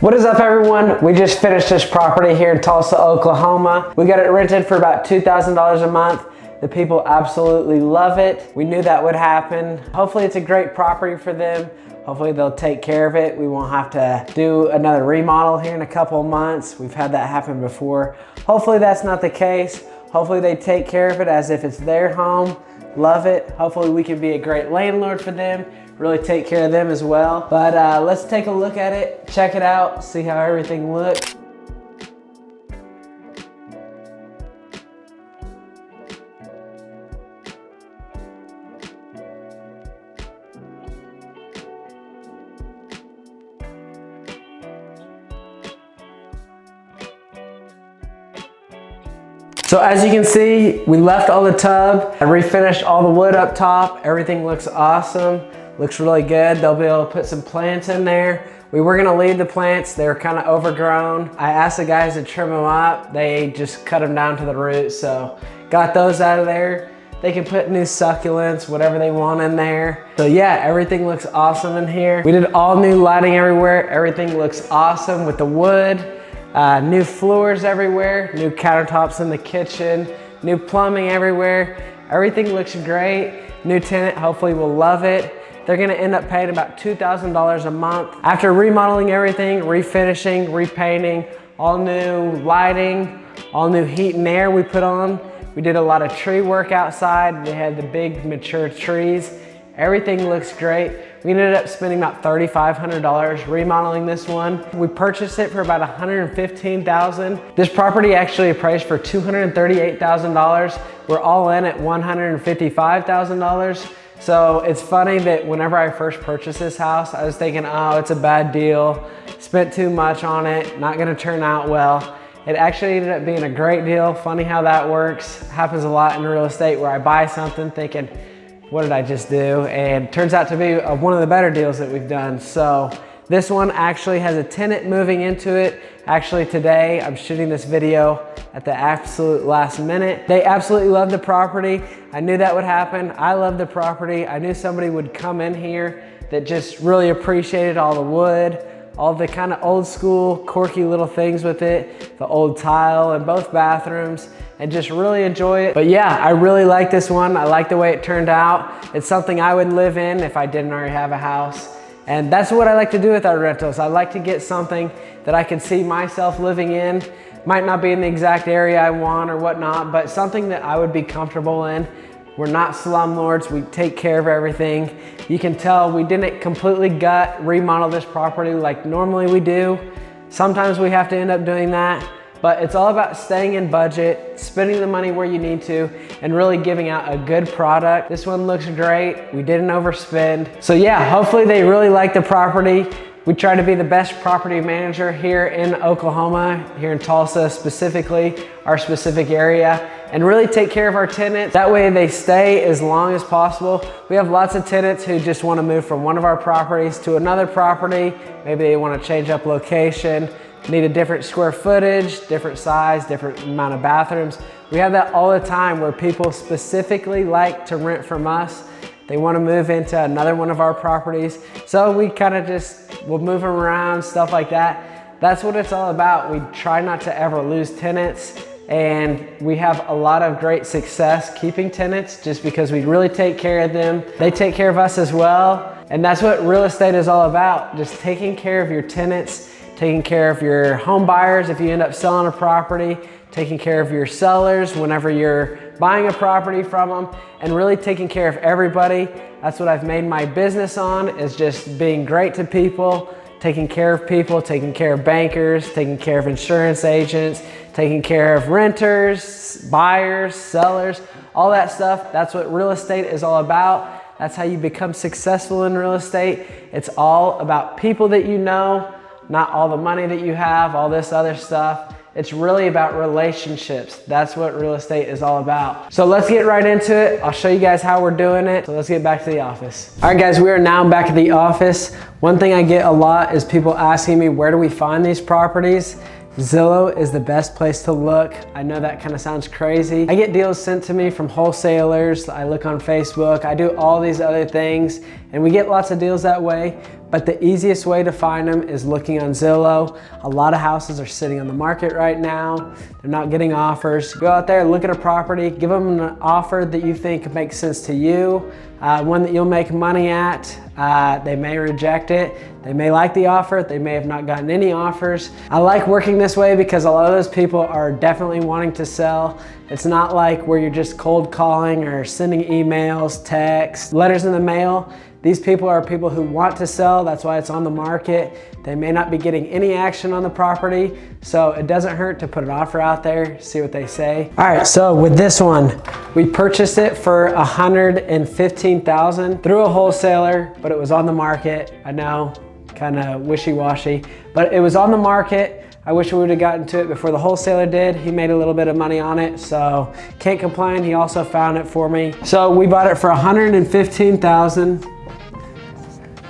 What is up, everyone? We just finished this property here in Tulsa, Oklahoma. We got it rented for about $2,000 a month. The people absolutely love it. We knew that would happen. Hopefully it's a great property for them. Hopefully they'll take care of it. We won't have to do another remodel here in a couple of months. We've had that happen before. Hopefully that's not the case. Hopefully they take care of it as if it's their home. Love it. Hopefully we can be a great landlord for them, really take care of them as well. But let's take a look at it, check it out, see how everything looks. So as you can see, we left all the tub, I refinished all the wood up top. Everything looks awesome, looks really good. They'll be able to put some plants in there. We were gonna leave the plants, they were kind of overgrown. I asked the guys to trim them up. They just cut them down to the roots, so got those out of there. They can put new succulents, whatever they want in there. So yeah, everything looks awesome in here. We did all new lighting everywhere. Everything looks awesome with the wood. New floors everywhere, new countertops in the kitchen, new plumbing everywhere. Everything looks great. New tenant hopefully will love it. They're gonna end up paying about $2,000 a month. After remodeling everything, refinishing, repainting, all new lighting, all new heat and air we put on. We did a lot of tree work outside. We had the big mature trees. Everything looks great. We ended up spending about $3,500 remodeling this one. We purchased it for about $115,000. This property actually appraised for $238,000. We're all in at $155,000. So it's funny that whenever I first purchased this house, I was thinking, oh, it's a bad deal. Spent too much on it, not gonna turn out well. It actually ended up being a great deal. Funny how that works. Happens a lot in real estate where I buy something thinking, what did I just do? And it turns out to be one of the better deals that we've done. So this one actually has a tenant moving into it. Actually today, I'm shooting this video at the absolute last minute. They absolutely love the property. I knew that would happen. I love the property. I knew somebody would come in here that just really appreciated all the wood, all the kind of old school, quirky little things with it, the old tile in both bathrooms, and just really enjoy it. But yeah, I really like this one. I like the way it turned out. It's something I would live in if I didn't already have a house. And that's what I like to do with our rentals. I like to get something that I can see myself living in. Might not be in the exact area I want or whatnot, but something that I would be comfortable in. We're not slumlords, we take care of everything. You can tell we didn't completely remodel this property like normally we do. Sometimes we have to end up doing that, but it's all about staying in budget, spending the money where you need to, and really giving out a good product. This one looks great, we didn't overspend. So yeah, hopefully they really like the property. We try to be the best property manager here in Oklahoma, here in Tulsa specifically, our specific area, and really take care of our tenants. That way they stay as long as possible. We have lots of tenants who just want to move from one of our properties to another property. Maybe they want to change up location, need a different square footage, different size, different amount of bathrooms. We have that all the time where people specifically like to rent from us. They want to move into another one of our properties. So we kind of we'll move them around, stuff like that. That's what it's all about. We try not to ever lose tenants, and we have a lot of great success keeping tenants just because we really take care of them. They take care of us as well. And that's what real estate is all about. Just taking care of your tenants, taking care of your home buyers if you end up selling a property, taking care of your sellers whenever you're buying a property from them, and really taking care of everybody. That's what I've made my business on, is just being great to people, taking care of people, taking care of bankers, taking care of insurance agents, taking care of renters, buyers, sellers, all that stuff. That's what real estate is all about. That's how you become successful in real estate. It's all about people that you know, not all the money that you have, all this other stuff. It's really about relationships. That's what real estate is all about. So let's get right into it. I'll show you guys how we're doing it. So let's get back to the office. All right guys, we are now back at the office. One thing I get a lot is people asking me, where do we find these properties? Zillow is the best place to look. I know that kind of sounds crazy. I get deals sent to me from wholesalers. I look on Facebook. I do all these other things, and we get lots of deals that way. but the easiest way to find them is looking on Zillow. A lot of houses are sitting on the market right now. They're not getting offers. Go out there, look at a property, give them an offer that you think makes sense to you, one that you'll make money at. They may reject it. They may like the offer. They may have not gotten any offers. I like working this way because a lot of those people are definitely wanting to sell. It's not like where you're just cold calling or sending emails, texts, letters in the mail. These people are people who want to sell. That's why it's on the market. They may not be getting any action on the property, so it doesn't hurt to put an offer out there, see what they say. All right, so with this one, we purchased it for $115,000 through a wholesaler, but it was on the market. I know, kind of wishy-washy, but it was on the market. I wish we would have gotten to it before the wholesaler did. He made a little bit of money on it, so can't complain. He also found it for me. So we bought it for $115,000.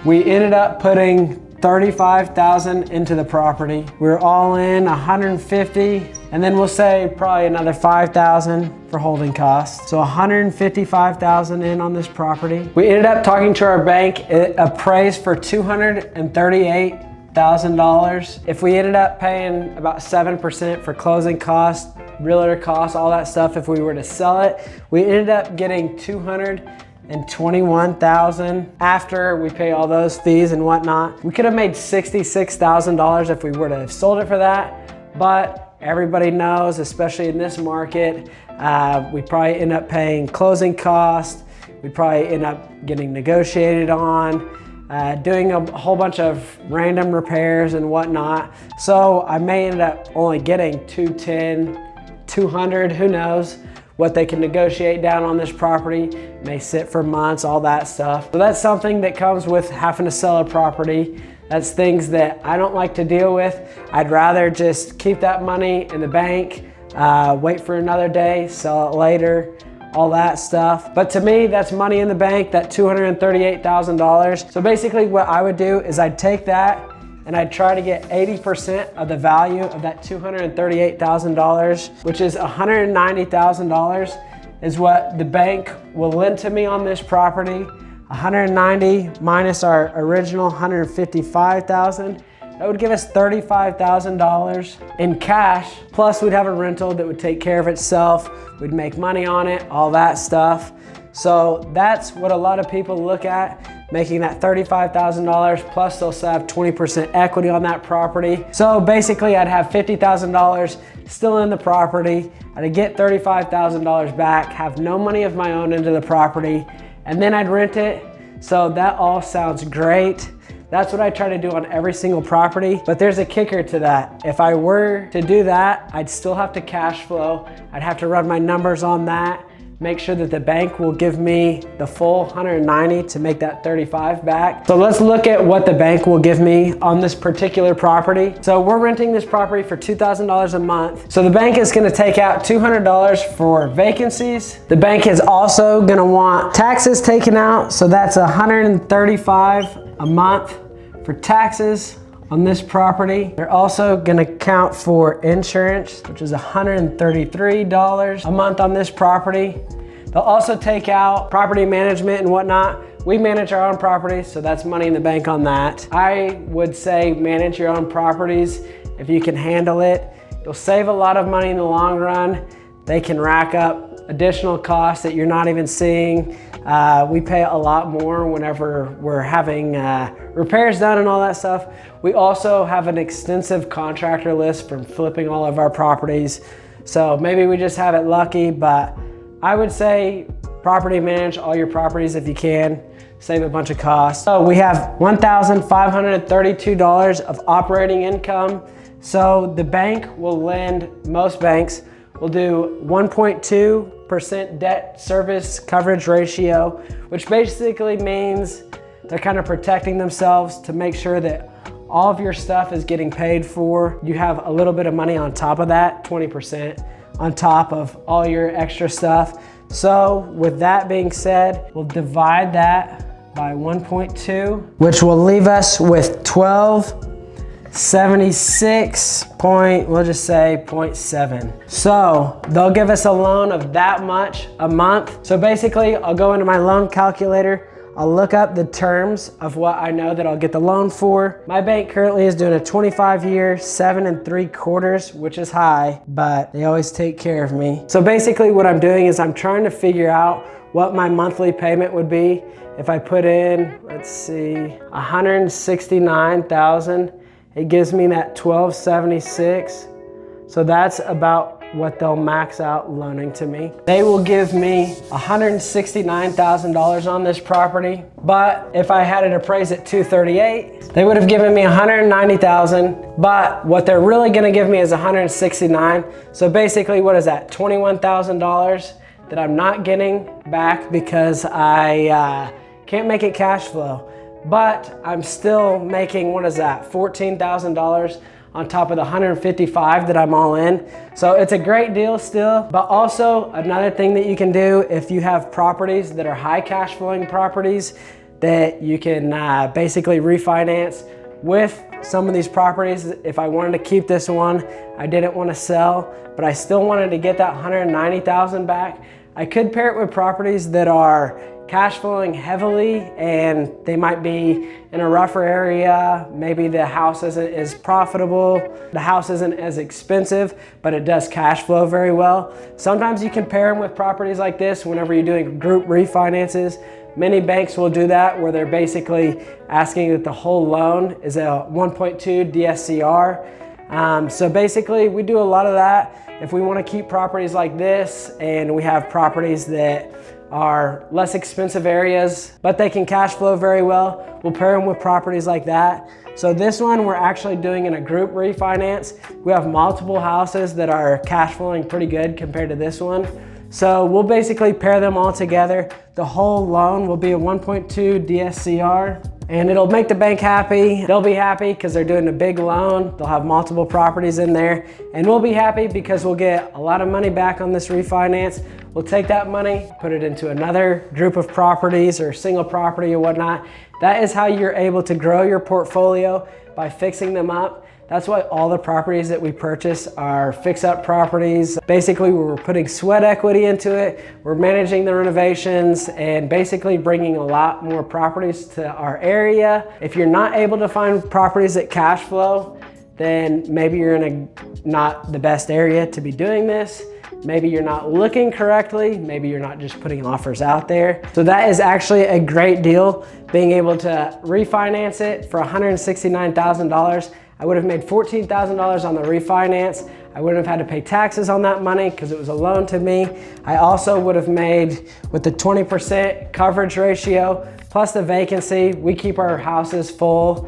We ended up putting $35,000 into the property. We were all in $150, and then we'll say probably another $5,000 for holding costs. So $155,000 in on this property. We ended up talking to our bank. It appraised for $238,000. If we ended up paying about 7% for closing costs, realtor costs, all that stuff, if we were to sell it, we ended up getting $221,000 after we pay all those fees and whatnot. We could have made $66,000 if we were to have sold it for that, but everybody knows, especially in this market, we probably end up paying closing costs. We'd probably end up getting negotiated on, doing a whole bunch of random repairs and whatnot. So I may end up only getting 210, 200, who knows what they can negotiate down on this property. It may sit for months, all that stuff. So that's something that comes with having to sell a property. That's things that I don't like to deal with. I'd rather just keep that money in the bank, wait for another day, sell it later, all that stuff. But to me, that's money in the bank, that $238,000. So basically what I would do is I'd take that and I'd try to get 80% of the value of that $238,000, which is $190,000 is what the bank will lend to me on this property. 190 minus our original 155,000. That would give us $35,000 in cash. Plus we'd have a rental that would take care of itself. We'd make money on it, all that stuff. So that's what a lot of people look at, making that $35,000, plus they'll still have 20% equity on that property. So basically I'd have $50,000 still in the property. I'd get $35,000 back, have no money of my own into the property, and then I'd rent it. So that all sounds great. That's what I try to do on every single property, but there's a kicker to that. If I were to do that, I'd still have to cash flow. I'd have to run my numbers on that, make sure that the bank will give me the full 190 to make that 35 back. So let's look at what the bank will give me on this particular property. So we're renting this property for $2,000 a month. So the bank is gonna take out $200 for vacancies. The bank is also gonna want taxes taken out. So that's $135 a month for taxes on this property. They're also gonna count for insurance, which is $133 a month on this property. They'll also take out property management and whatnot. We manage our own properties, so that's money in the bank on that. I would say manage your own properties if you can handle it. You'll save a lot of money in the long run. They can rack up additional costs that you're not even seeing. We pay a lot more whenever we're having repairs done and all that stuff. We also have an extensive contractor list from flipping all of our properties. So maybe we just have it lucky, but I would say property manage all your properties if you can, save a bunch of costs. So we have $1,532 of operating income. So the bank will lend, most banks will do 1.2% debt service coverage ratio, which basically means they're kind of protecting themselves to make sure that all of your stuff is getting paid for. You have a little bit of money on top of that, 20% on top of all your extra stuff. So with that being said, we'll divide that by 1.2, which will leave us with 1276 we'll just say 0.7. So they'll give us a loan of that much a month. So basically I'll go into my loan calculator, I'll look up the terms of what I know that I'll get the loan for. My bank currently is doing a 25-year, 7 3/4, which is high, but they always take care of me. So basically what I'm doing is I'm trying to figure out what my monthly payment would be if I put in, let's see, $169,000. It gives me that $1,276. So that's about what they'll max out loaning to me. They will give me $169,000 on this property, but if I had it appraised at $238,000, they would have given me $190,000, but what they're really gonna give me is $169,000. So basically, what is that, $21,000 that I'm not getting back because I can't make it cash flow. But I'm still making, what is that, $14,000 on top of the $155,000 that I'm all in. So it's a great deal still. But also another thing that you can do if you have properties that are high cash flowing properties that you can basically refinance with some of these properties. If I wanted to keep this one, I didn't want to sell, but I still wanted to get that $190,000 back, I could pair it with properties that are cash flowing heavily and they might be in a rougher area. Maybe the house isn't as profitable, the house isn't as expensive, but it does cash flow very well. Sometimes you can pair them with properties like this whenever you're doing group refinances. Many banks will do that where they're basically asking that the whole loan is a 1.2 DSCR. So basically we do a lot of that. If we want to keep properties like this and we have properties that are less expensive areas, but they can cash flow very well, we'll pair them with properties like that. So this one we're actually doing in a group refinance. We have multiple houses that are cash flowing pretty good compared to this one. So we'll basically pair them all together. The whole loan will be a 1.2 DSCR. And it'll make the bank happy. They'll be happy because they're doing a big loan. They'll have multiple properties in there. And we'll be happy because we'll get a lot of money back on this refinance. We'll take that money, put it into another group of properties or single property or whatnot. That is how you're able to grow your portfolio, by fixing them up. That's why all the properties that we purchase are fix-up properties. Basically, we're putting sweat equity into it. We're managing the renovations and basically bringing a lot more properties to our area. If you're not able to find properties that cash flow, then maybe you're in not the best area to be doing this. Maybe you're not looking correctly. Maybe you're not just putting offers out there. So that is actually a great deal, being able to refinance it for $169,000. I would have made $14,000 on the refinance. I wouldn't have had to pay taxes on that money because it was a loan to me. I also would have made, with the 20% coverage ratio, plus the vacancy, we keep our houses full.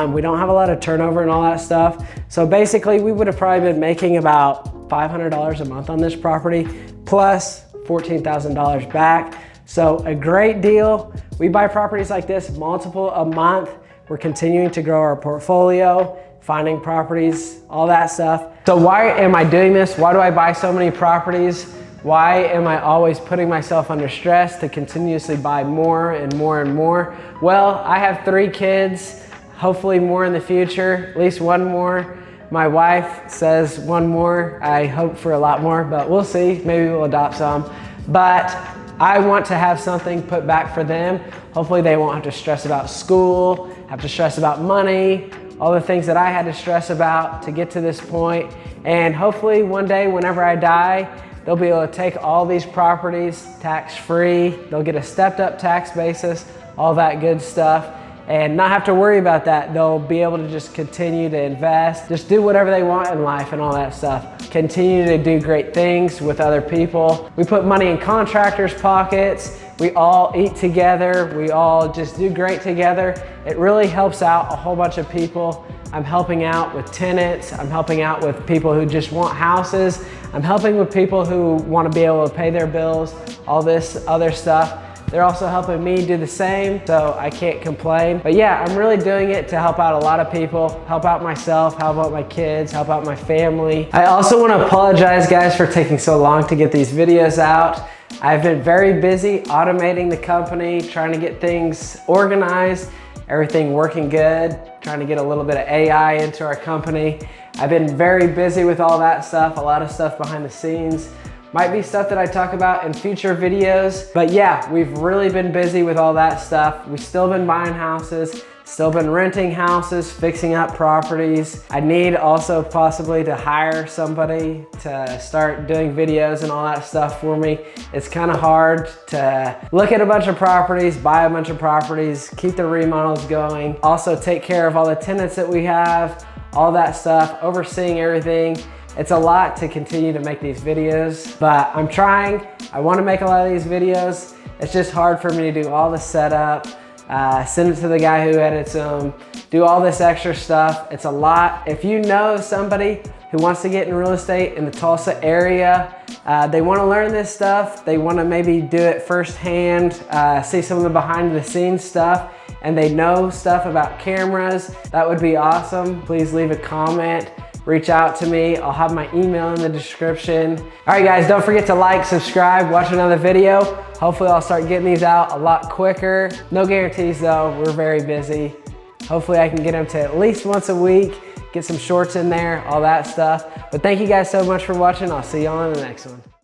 We don't have a lot of turnover and all that stuff. So basically we would have probably been making about $500 a month on this property, plus $14,000 back. So a great deal. We buy properties like this multiple a month. We're continuing to grow our portfolio, finding properties, all that stuff. So why am I doing this? Why do I buy so many properties? Why am I always putting myself under stress to continuously buy more and more and more? Well, I have 3 kids, hopefully more in the future, at least one more. My wife says one more. I hope for a lot more, but we'll see. Maybe we'll adopt some. But I want to have something put back for them. Hopefully they won't have to stress about school, have to stress about money, all the things that I had to stress about to get to this point. And hopefully one day, whenever I die, they'll be able to take all these properties tax-free. They'll get a stepped up tax basis, all that good stuff, and not have to worry about that. They'll be able to just continue to invest, just do whatever they want in life and all that stuff. Continue to do great things with other people. We put money in contractors' pockets. We all eat together. We all just do great together. It really helps out a whole bunch of people. I'm helping out with tenants. I'm helping out with people who just want houses. I'm helping with people who want to be able to pay their bills, all this other stuff. They're also helping me do the same, so I can't complain. But yeah, I'm really doing it to help out a lot of people, help out myself, help out my kids, help out my family. I also want to apologize, guys, for taking so long to get these videos out. I've been very busy automating the company, trying to get things organized, everything working good, trying to get a little bit of AI into our company. I've been very busy with all that stuff, a lot of stuff behind the scenes. Might be stuff that I talk about in future videos. But yeah, we've really been busy with all that stuff. We've still been buying houses, still been renting houses, fixing up properties. I need also possibly to hire somebody to start doing videos and all that stuff for me. It's kind of hard to look at a bunch of properties, buy a bunch of properties, keep the remodels going, also take care of all the tenants that we have, all that stuff, overseeing everything. It's a lot to continue to make these videos, but I'm trying. I want to make a lot of these videos. It's just hard for me to do all the setup, send it to the guy who edits them, do all this extra stuff. It's a lot. If you know somebody who wants to get in real estate in the Tulsa area, they want to learn this stuff, they want to maybe do it firsthand, see some of the behind the scenes stuff, and they know stuff about cameras, that would be awesome. Please leave a comment. Reach out to me. I'll have my email in the description. All right guys, don't forget to like, subscribe, watch another video. Hopefully I'll start getting these out a lot quicker. No guarantees though, we're very busy. Hopefully I can get them to at least once a week, get some shorts in there, all that stuff. But thank you guys so much for watching. I'll see y'all in the next one.